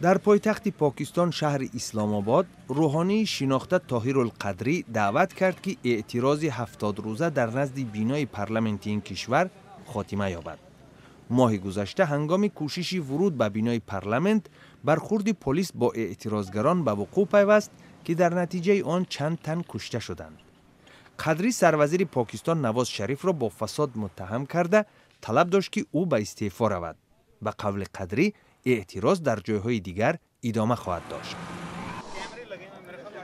در پایتخت پاکستان شهر اسلام آباد، روحانی شناخته طاهرالقدری دعوت کرد که اعتراض 70 روزه در نزد بینای پارلمنتی این کشور خاتمه یابد. ماه گذشته هنگام کوشش ورود به بینای پارلمنت، برخورد پلیس با اعتراضگران به وقوع پیوست که در نتیجه آن چند تن کشته شدند. قدری سروزیر پاکستان نواز شریف را با فساد متهم کرده طلب داشت که او به استعفا رود. به قول قدری اعتراض در جایهای دیگر ادامه خواهد داشت.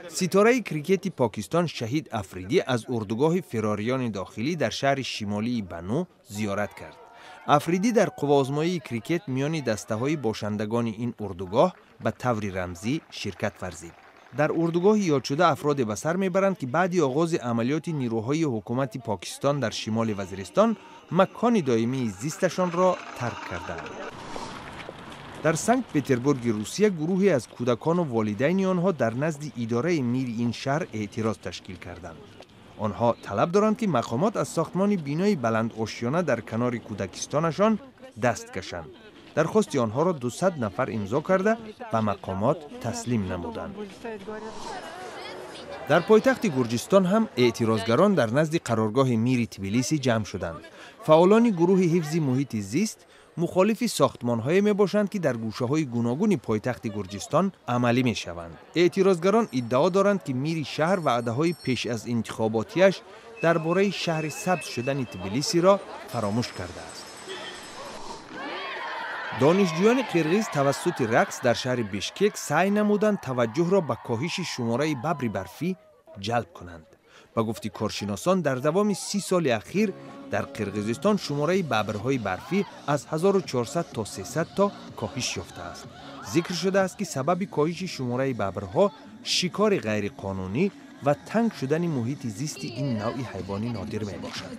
ستاره کریکت پاکستان شهید افریدی از اردوگاه فراریان داخلی در شهر شمالی بنو زیارت کرد. افریدی در قوازمایی کریکت میان دسته‌های باشندگان این اردوگاه به طور رمزی شرکت ورزید. در اردوگاه یاد شده افراد به سر میبرند که بعد آغاز عملیات نیروهای حکومت پاکستان در شمال وزیرستان مکان دائمی زیستشان را ترک کردند. در سنت پترزبورگ روسیه گروهی از کودکان و والدین آنها در نزد اداره میر این شهر اعتراض تشکیل کردند. آنها طلب دارند که مقامات از ساختمان بینای بلند آشیانه در کنار کودکستانشان دست کشند. درخواست آنها را 200 نفر امضا کرده و مقامات تسلیم نمودند. در پایتخت گرجستان هم اعتراضگران در نزد قرارگاه میر تبلیسی جمع شدند. فعالان گروه حفظ محیط زیست مخالف ساختمان‌های میباشند که در گوشه‌های گوناگون پایتخت گرجستان عملی میشوند. اعتراضگران ادعا دارند که میر شهر وعده‌های پیش از انتخاباتیش درباره شهر سبز شدن تبلیسی را فراموش کرده است. دانشجویان قرغیز توسط رقص در شهر بیشکک سعی نمودند توجه را به کاهش شماره ببر برفی جلب کنند. با گفته کارشناسان در دوام 30 سال اخیر در قرغیزستان شماره ببرهای برفی از 1400 تا 300 تا کاهش یافته است. ذکر شده است که سبب کاهش شماره ببرها شکار غیر قانونی و تنگ شدن محیط زیست این نوع حیوانی نادر می باشد.